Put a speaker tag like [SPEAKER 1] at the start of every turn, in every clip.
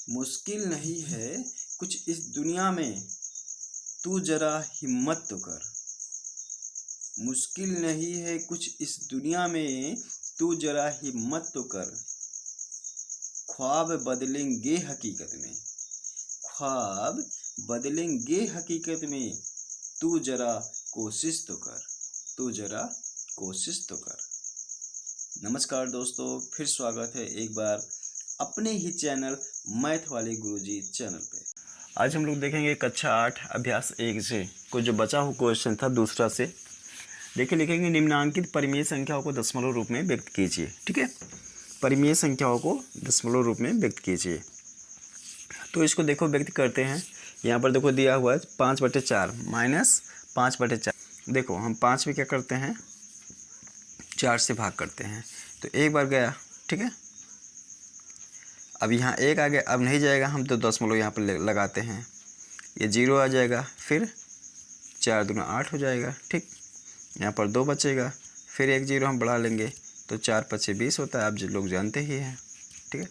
[SPEAKER 1] मुश्किल नहीं है कुछ इस दुनिया में, तू जरा हिम्मत तो कर। मुश्किल नहीं है कुछ इस दुनिया में, तू जरा हिम्मत तो कर। ख्वाब बदलेंगे हकीकत में, ख्वाब बदलेंगे हकीकत में। तू जरा कोशिश तो कर, तू जरा कोशिश तो कर। नमस्कार दोस्तों, फिर स्वागत है एक बार अपने ही चैनल मैथ वाले गुरुजी चैनल पे। आज हम लोग देखेंगे कक्षा 8 अभ्यास 1 से कुछ जो बचा हुआ क्वेश्चन था दूसरा से। देखिए, लिखेंगे निम्नांकित परिमेय संख्याओं को दशमलव रूप में व्यक्त कीजिए। ठीक है, परिमेय संख्याओं को दशमलव रूप में व्यक्त कीजिए। तो इसको देखो व्यक्त करते हैं। यहाँ पर देखो दिया हुआ है 5/4 माइनस 5/4। देखो हम 5 में क्या करते हैं, 4 से भाग करते हैं। तो एक बार गया, ठीक है। अब यहाँ एक आ गया, अब नहीं जाएगा, हम तो दशमलव यहाँ पर लगाते हैं, ये 0 आ जाएगा। फिर 4 दूना 8 हो जाएगा। ठीक, यहाँ पर 2 बचेगा, फिर एक 0 हम बढ़ा लेंगे तो 4×5 20 होता है, आप जो लोग जानते ही हैं। ठीक है,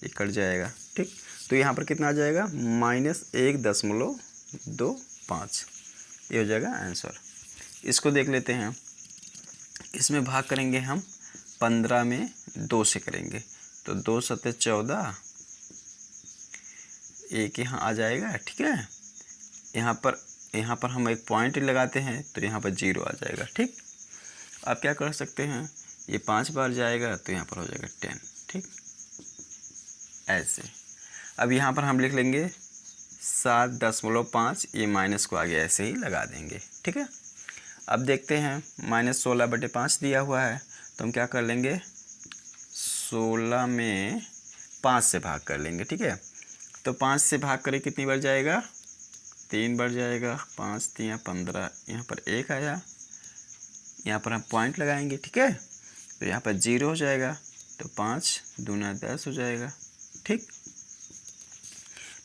[SPEAKER 1] ये कट जाएगा। ठीक, तो यहाँ पर कितना आ जाएगा, -1.25। ये हो जाएगा आंसर। इसको देख लेते हैं। इसमें भाग करेंगे हम 15 में 2 से करेंगे तो 2 7 14, एक यहाँ आ जाएगा। ठीक है, यहाँ पर हम एक पॉइंट लगाते हैं तो यहाँ पर 0 आ जाएगा। ठीक, आप क्या कर सकते हैं, ये 5 बार जाएगा तो यहाँ पर हो जाएगा 10। ठीक, ऐसे। अब यहाँ पर हम लिख लेंगे 7.5, ये माइनस को आगे ऐसे ही लगा देंगे। ठीक है, अब देखते हैं -16/5 दिया हुआ है तो हम क्या कर लेंगे, 16 में 5 से भाग कर लेंगे। ठीक है, तो 5 से भाग करें कितनी बार जाएगा, 3 बार जाएगा। 5 3 15, यहाँ पर 1 आया, यहाँ पर हम पॉइंट लगाएंगे। ठीक है, तो यहाँ पर 0 हो जाएगा तो 5 दूना 10 हो जाएगा। ठीक,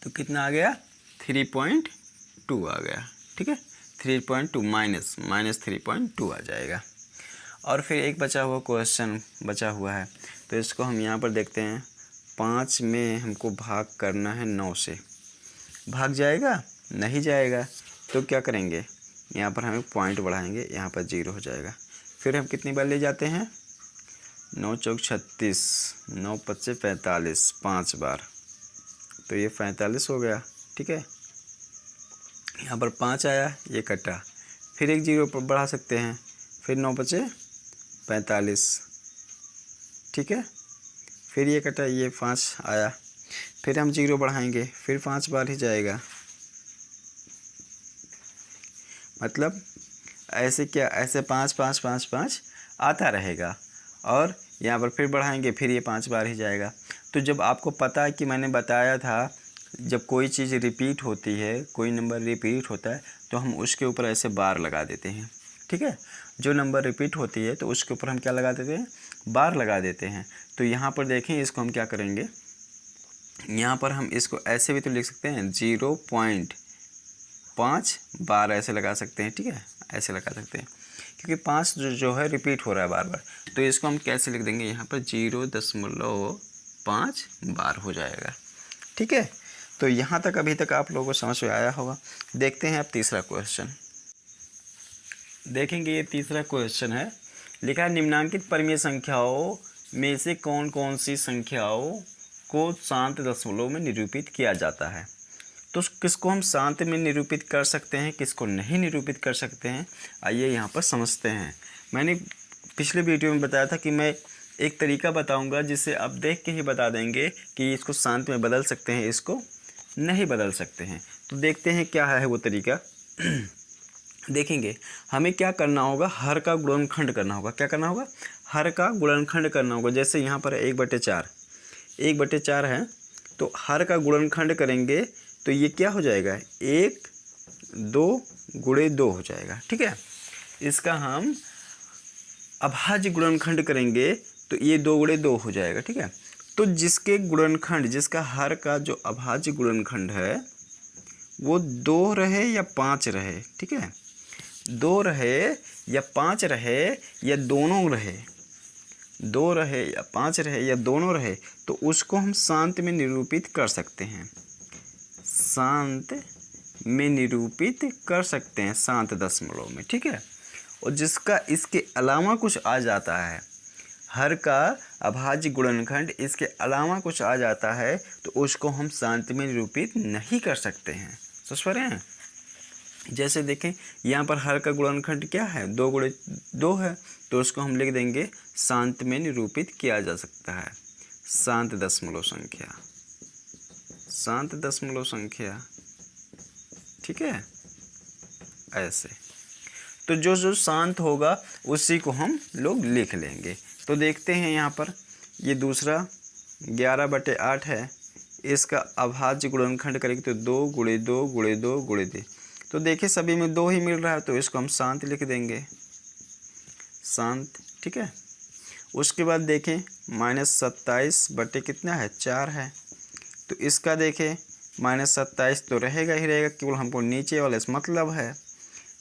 [SPEAKER 1] तो कितना आ गया, 3.2 आ गया। ठीक है, 3.2 माइनस 3.2 आ जाएगा। और फिर एक बचा हुआ क्वेश्चन बचा हुआ है तो इसको हम यहाँ पर देखते हैं। 5 में हमको भाग करना है 9 से, भाग जाएगा, नहीं जाएगा, तो क्या करेंगे, यहाँ पर हम एक पॉइंट बढ़ाएंगे, यहाँ पर 0 हो जाएगा। फिर हम कितनी बार ले जाते हैं, 9 चौक 36, 9 पच्चे 45, 5 बार, तो ये 45 हो गया। ठीक है, यहाँ पर 5 आया, ये कटा, फिर एक 0 पर बढ़ा सकते हैं, फिर 9 बचे 45। ठीक है, फिर ये कटा, ये 5 आया, फिर हम 0 बढ़ाएंगे, फिर 5 बार ही जाएगा। मतलब ऐसे क्या, ऐसे 5 5 5 5 आता रहेगा और यहाँ पर फिर बढ़ाएंगे, फिर ये 5 बार ही जाएगा। तो जब आपको पता है कि मैंने बताया था जब कोई चीज़ रिपीट होती है, कोई नंबर रिपीट होता है तो हम उसके ऊपर ऐसे बार लगा देते हैं। ठीक है, जो नंबर रिपीट होती है तो उसके ऊपर हम क्या लगा देते हैं, बार लगा देते हैं। तो यहाँ पर देखें, इसको हम क्या करेंगे, यहाँ पर हम इसको ऐसे भी तो लिख सकते हैं, 0.5 बार ऐसे लगा सकते हैं। ठीक है, ऐसे लगा सकते हैं क्योंकि 5 जो है रिपीट हो रहा है बार बार। तो इसको हम कैसे लिख देंगे, यहाँ पर 0.5 बार हो जाएगा। ठीक है, तो यहाँ तक अभी तक आप लोगों को समझ में आया होगा। देखते हैं अब तीसरा क्वेश्चन। देखेंगे, ये तीसरा क्वेश्चन है, लिखा है निम्नांकित परिमेय संख्याओं में से कौन कौन सी संख्याओं को शांत दशमलव में निरूपित किया जाता है। तो किसको हम शांत में निरूपित कर सकते हैं, किसको नहीं निरूपित कर सकते हैं, आइए यहाँ पर समझते हैं। मैंने पिछले वीडियो में बताया था कि मैं एक तरीका बताऊंगा जिससे आप देख के ही बता देंगे कि इसको शांत में बदल सकते हैं, इसको नहीं बदल सकते हैं। तो देखते हैं क्या है वो तरीका। देखेंगे, हमें क्या करना होगा, हर का गुणनखंड करना होगा। क्या करना होगा, हर का गुणनखंड करना होगा। जैसे यहाँ पर 1/4 है तो हर का गुणनखंड करेंगे तो ये क्या हो जाएगा, 1 2 गुणे 2 हो जाएगा। ठीक है, इसका हम अभाज्य गुणनखंड करेंगे तो ये 2 गुणे 2 हो जाएगा। ठीक है, तो जिसके गुणनखंड, जिसका हर का जो अभाज्य गुणनखंड है वो 2 रहे या 5 रहे। ठीक है, 2 रहे या 5 रहे या दोनों रहे, 2 रहे या 5 रहे या दोनों रहे तो उसको हम शांत में निरूपित कर सकते हैं, शांत में निरूपित कर सकते हैं, शांत दशमलव में, ठीक है। और जिसका इसके अलावा कुछ आ जाता है, हर का अभाज्य गुणनखंड इसके अलावा कुछ आ जाता है तो उसको हम शांत में निरूपित नहीं कर सकते हैं। समझ पा रहे हैं? जैसे देखें यहाँ पर हर का गुणनखंड क्या है, 2 गुणे 2 है, तो उसको हम लिख देंगे शांत में निरूपित किया जा सकता है, शांत दशमलव संख्या, शांत दशमलव संख्या, ठीक है। ऐसे तो जो जो शांत होगा उसी को हम लोग लिख लेंगे। तो देखते हैं यहाँ पर ये दूसरा 11/8 है, इसका अभाज्य गुणनखंड करेंगे तो 2 गुणे 2 गुणे 2 गुणे 2, तो देखिए सभी में 2 ही मिल रहा है तो इसको हम शांत लिख देंगे, शांत, ठीक है। उसके बाद देखें -27 बटे कितना है 4 है, तो इसका देखें -27 तो रहेगा ही रहेगा, केवल हमको नीचे वाले से मतलब है,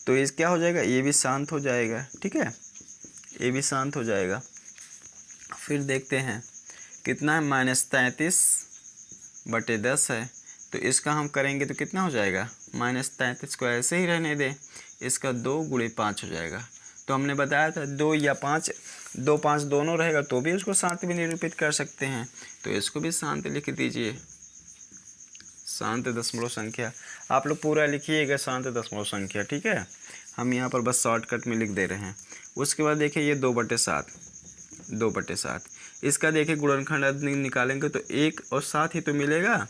[SPEAKER 1] तो इस क्या हो जाएगा, ये भी शांत हो जाएगा, ठीक है, ये भी शांत हो जाएगा। फिर देखते हैं कितना है -33 बटे 10 है, तो इसका हम करेंगे तो कितना हो जाएगा, -33 को ऐसे ही रहने दें, इसका 2 गुणे 5 हो जाएगा। तो हमने बताया था 2 या 5, 2 5 दोनों रहेगा तो भी उसको शांत में निरूपित कर सकते हैं, तो इसको भी शांत लिख दीजिए, शांत दशमलव संख्या। आप लोग पूरा लिखिएगा शांत दशमलव संख्या, ठीक है। हम यहाँ पर बस शॉर्टकट में लिख दे रहे हैं। उसके बाद देखिए ये 2/7, 2/7, इसका देखिए गुणनखंड निकालेंगे तो 1 और 7 ही तो मिलेगा,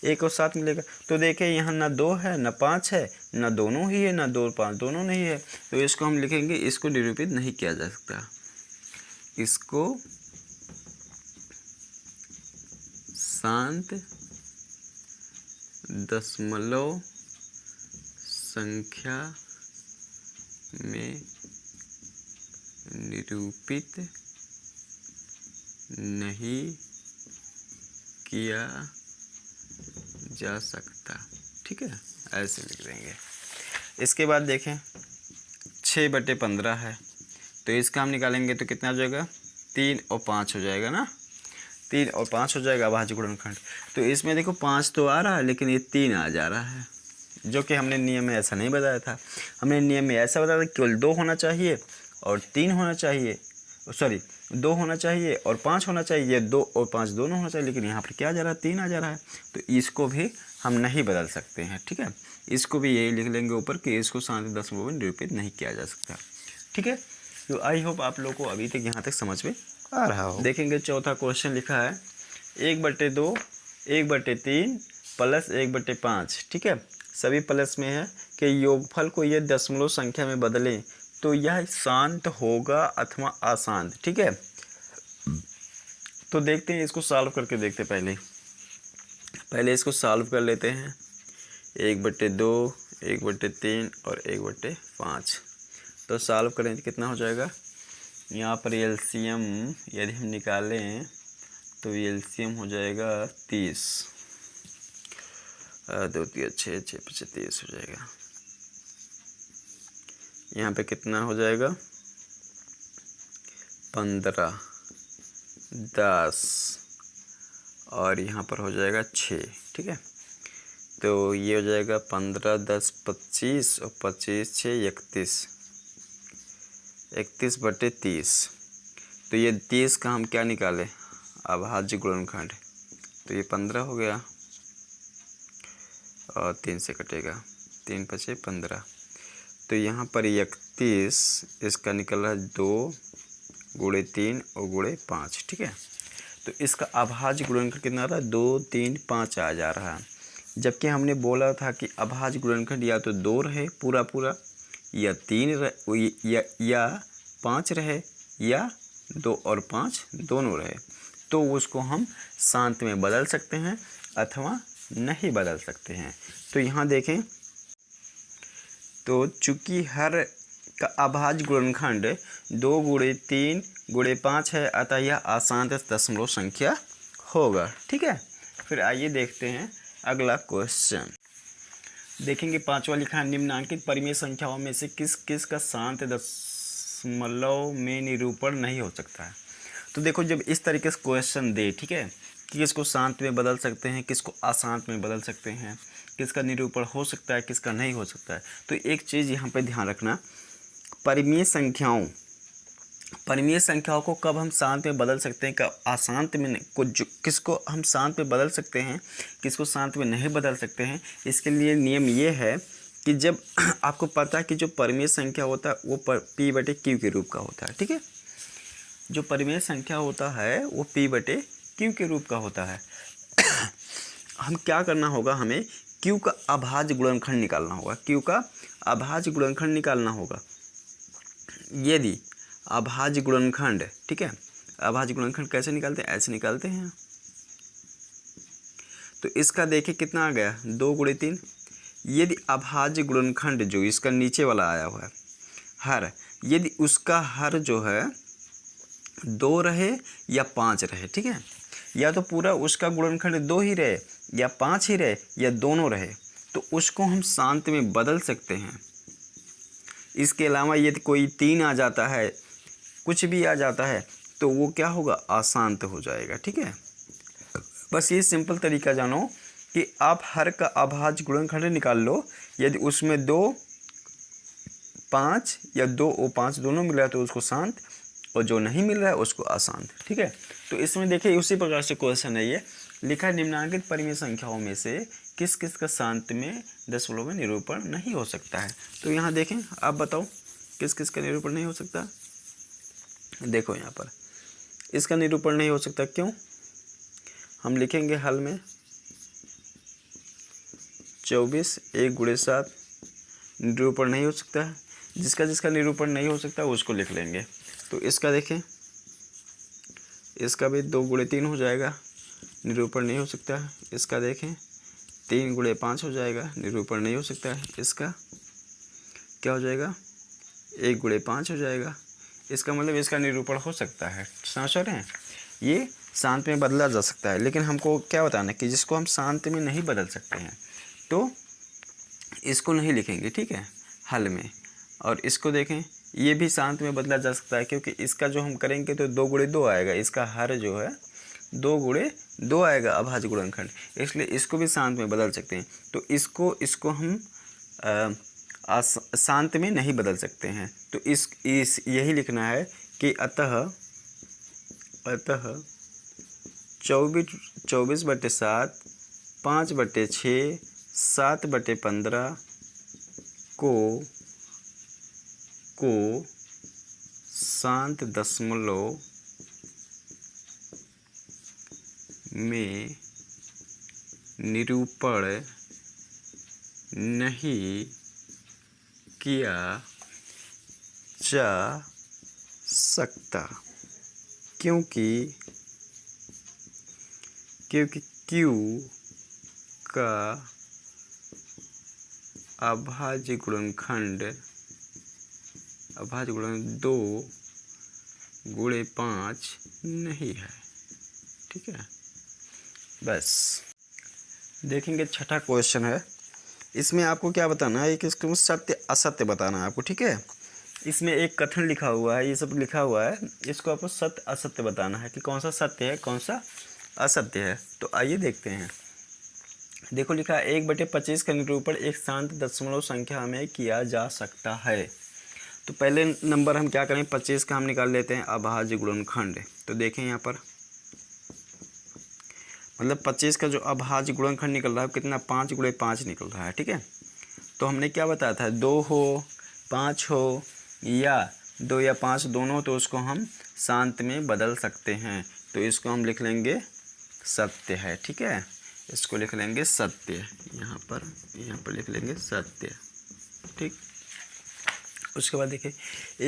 [SPEAKER 1] 1 और 7 मिलेगा। तो देखिए यहाँ ना 2 है ना 5 है, ना दोनों ही है, ना 2 5 दोनों नहीं है, तो इसको हम लिखेंगे, इसको निरूपित नहीं किया जा सकता, इसको शांत दशमलव संख्या में निरूपित नहीं किया जा सकता, ठीक है, ऐसे लिख देंगे। इसके बाद देखें 6/15 है, तो इसका हम निकालेंगे तो कितना हो जाएगा, 3 और 5 हो जाएगा ना, 3 और 5 हो जाएगा अभाज्य गुणनखंड। तो इसमें देखो 5 तो आ रहा है लेकिन ये 3 आ जा रहा है, जो कि हमने नियम में ऐसा नहीं बताया था। हमने नियम में ऐसा बताया था केवल 2 होना चाहिए और 3 होना चाहिए, सॉरी 2 होना चाहिए और 5 होना चाहिए, 2 और 5 दोनों होना चाहिए, लेकिन यहाँ पर क्या आ जा रहा है, 3 आ जा रहा है, तो इसको भी हम नहीं बदल सकते हैं, ठीक है। इसको भी यही लिख लेंगे ऊपर कि इसको शांत दशमलव में निरूपित नहीं किया जा सकता, ठीक है। तो आई होप आप लोग को अभी तक यहाँ तक समझ में आ रहा हो। देखेंगे चौथा क्वेश्चन लिखा है 1/2 1/3 प्लस 1/5, ठीक है, सभी प्लस में है कि योगफल को ये दशमलव संख्या में बदलें तो यह शांत होगा अथवा अशांत, ठीक है। तो देखते हैं, इसको सॉल्व करके देखते हैं। पहले इसको सॉल्व कर लेते हैं, 1/2 1/3 और 1/5, तो सॉल्व करें तो कितना हो जाएगा, यहाँ पर एलसीएम यदि हम निकालें तो एलसीएम हो जाएगा 30, 2 3 6 6 5 30 हो जाएगा। यहाँ पे कितना हो जाएगा, 15 10 और यहाँ पर हो जाएगा 6, ठीक है। तो ये हो जाएगा 15 10 25 और 25 6 31, 31/30। तो ये 30 का हम क्या निकाले, अभाज्य गुणनखंड, तो ये 15 हो गया और 3 से कटेगा, 3 5 15, तो यहाँ पर 31, इसका निकल रहा है 2 गुणे 3 और गुणे 5, ठीक है। तो इसका अभाज्य गुणनखंड कितना आ रहा है, 2 3 5 आ जा रहा है, जबकि हमने बोला था कि अभाज्य गुणनखंड या तो 2 रहे पूरा पूरा, या 3 रहे या 5 रहे, या 2 और 5 दोनों रहे, तो उसको हम शांत में बदल सकते हैं अथवा नहीं बदल सकते हैं। तो यहाँ देखें, तो चूँकि हर का अभाज्य गुणनखंड 2 गुणे 3 गुणे 5 है, अतः यह अशांत दशमलव संख्या होगा, ठीक है। फिर आइए देखते हैं अगला क्वेश्चन। देखेंगे पांचवा लिखा है, निम्नांकित परिमेय संख्याओं में से किस किस का शांत दशमलव में निरूपण नहीं हो सकता है। तो देखो जब इस तरीके से क्वेश्चन दे, ठीक है, कि किसको शांत में बदल सकते हैं, किसको अशांत में बदल सकते हैं, किसका निरूपण हो सकता है, किसका नहीं हो सकता है, तो एक चीज़ यहाँ पे ध्यान रखना, परिमेय संख्याओं को कब हम शांत में बदल सकते हैं, कब अशांत में, किसको हम शांत में बदल सकते हैं, किसको शांत में नहीं बदल सकते हैं। इसके लिए नियम ये है कि जब आपको पता है कि जो परिमेय संख्या होता है वो P/Q के रूप का होता है, ठीक है, जो परिमेय संख्या होता है वो P/Q के रूप का होता है। हम क्या करना होगा, हमें Q का अभाज्य गुणनखंड निकालना होगा, Q का अभाज्य गुणनखंड निकालना होगा। यदि अभाज्य गुणनखंड, ठीक है, अभाज्य गुणनखंड कैसे निकालते हैं, ऐसे निकालते हैं। तो इसका देखिए कितना आ गया, 2 × 3। यदि अभाज्य गुणनखंड जो इसका नीचे वाला आया हुआ है हर, यदि उसका हर जो है 2 रहे या 5 रहे, ठीक है, या तो पूरा उसका गुणनखंड 2 ही रहे या 5 ही रहे या दोनों रहे, तो उसको हम शांत में बदल सकते हैं। इसके अलावा यदि कोई 3 आ जाता है, कुछ भी आ जाता है, तो वो क्या होगा, अशांत हो जाएगा, ठीक है। बस ये सिंपल तरीका जानो कि आप हर का अभाज्य गुणनखंड निकाल लो, यदि उसमें 2, 5 या 2 और 5 दोनों मिल रहा है तो उसको शांत, और जो नहीं मिल रहा है उसको अशांत, ठीक है। तो इसमें देखिए उसी प्रकार से क्वेश्चन है, ये लिखा है निम्नलिखित परिमेय संख्याओं में से किस किस का शांत में दशमलव में निरूपण नहीं हो सकता है। तो यहाँ देखें, आप बताओ किस किस का निरूपण नहीं हो सकता। देखो यहाँ पर इसका निरूपण नहीं हो सकता, क्यों, हम लिखेंगे हल में 24 1 × 7 निरूपण नहीं हो सकता है। जिसका जिसका निरूपण नहीं हो सकता उसको लिख लेंगे। तो इसका देखें, इसका भी 2 × 3 हो जाएगा, निरूपण नहीं हो सकता है। इसका देखें 3 × 5 हो जाएगा, निरूपण नहीं हो सकता है। इसका क्या हो जाएगा, 1 × 5 हो जाएगा। इसका मतलब इसका निरूपण हो सकता है, समझ रहे हैं, ये शांत में बदला जा सकता है। लेकिन हमको क्या बताना कि जिसको हम शांत में नहीं बदल सकते हैं तो इसको नहीं लिखेंगे, ठीक है, हल में। और इसको देखें, ये भी शांत में बदला जा सकता है, क्योंकि इसका जो हम करेंगे तो 2 × 2 आएगा, इसका हर जो है 2 × 2 आएगा अभाज्य गुणनखंड, इसलिए इसको भी शांत में बदल सकते हैं। तो इसको हम शांत में नहीं बदल सकते हैं। तो इस यही लिखना है कि अतः 24/7 5/6 7/15 को शांत दशमलव में निरूपण नहीं किया जा सकता, क्योंकि Q का अभाज्य गुणनखंड 2 × 5 नहीं है, ठीक है। बस देखेंगे, छठा क्वेश्चन है। इसमें आपको क्या बताना है कि इसको सत्य असत्य बताना है आपको, ठीक है। इसमें एक कथन लिखा हुआ है, ये सब लिखा हुआ है, इसको आपको सत्य असत्य बताना है कि कौन सा सत्य है कौन सा असत्य है। तो आइए देखते हैं। देखो लिखा है 1/25 का निरूपण एक शांत दशमलव संख्या में किया जा सकता है। तो पहले नंबर हम क्या करें, 25 का हम निकाल लेते हैं अभाज्य गुणनखंड। तो देखें यहाँ पर, मतलब 25 का जो अभाज्य गुणनखंड निकल रहा है कितना, 5 × 5 निकल रहा है, ठीक है। तो हमने क्या बताया था, 2 हो 5 हो या 2 या 5 दोनों, तो उसको हम शांत में बदल सकते हैं। तो इसको हम लिख लेंगे सत्य है, ठीक है, इसको लिख लेंगे सत्य, यहाँ पर लिख लेंगे सत्य, ठीक। उसके बाद देखिए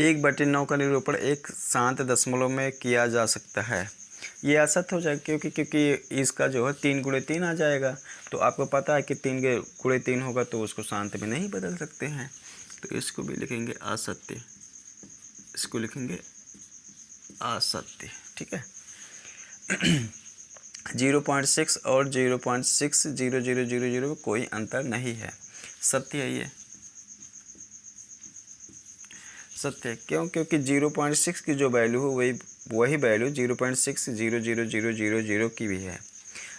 [SPEAKER 1] 1/9 का निरूपण एक शांत दशमलव में किया जा सकता है। ये असत्य हो जाएगा, क्योंकि इसका जो है 3 × 3 आ जाएगा। तो आपको पता है कि 3 × 3 होगा तो उसको शांत में नहीं बदल सकते हैं। तो इसको भी लिखेंगे असत्य, इसको लिखेंगे असत्य, ठीक है। 0.6 और 0.60000 कोई अंतर नहीं है, सत्य है ये, सत्य है। क्यों, क्योंकि 0.6 की जो वैल्यू हो वही वही वैल्यू 0.6000000 की भी है।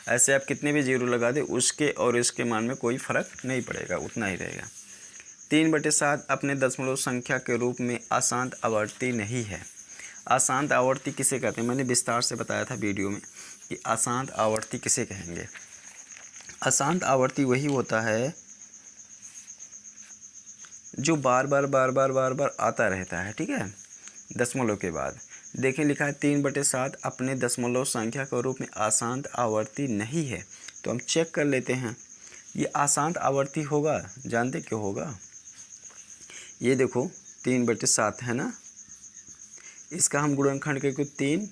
[SPEAKER 1] ऐसे आप कितने भी जीरो लगा दें उसके और इसके मान में कोई फ़र्क नहीं पड़ेगा, उतना ही रहेगा। 3/7 अपने दशमलव संख्या के रूप में अशांत आवर्ती नहीं है। अशांत आवर्ती किसे कहते हैं, मैंने विस्तार से बताया था वीडियो में कि अशांत आवर्ती किसे कहेंगे। अशांत आवर्ती वही होता है जो बार बार आता रहता है, ठीक है, दशमलव के बाद। देखें लिखा है 3/7 अपने दशमलव संख्या के रूप में अशांत आवर्ती नहीं है। तो हम चेक कर लेते हैं ये अशांत आवर्ती होगा, जानते क्यों होगा। ये देखो 3/7 है ना, इसका हम गुणनखंड करके 3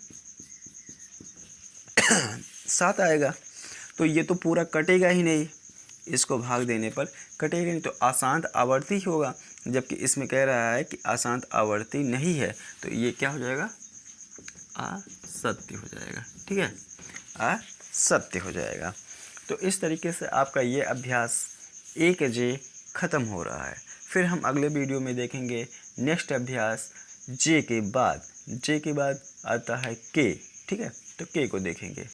[SPEAKER 1] 7 आएगा, तो ये तो पूरा कटेगा ही नहीं, इसको भाग देने पर कटेगा नहीं, तो अशांत आवर्ती ही होगा। जबकि इसमें कह रहा है कि अशांत आवर्ती नहीं है, तो ये क्या हो जाएगा, असत्य हो जाएगा, ठीक है, असत्य हो जाएगा। तो इस तरीके से आपका ये अभ्यास 1J ख़त्म हो रहा है। फिर हम अगले वीडियो में देखेंगे नेक्स्ट अभ्यास J के बाद आता है K, ठीक है, तो K को देखेंगे।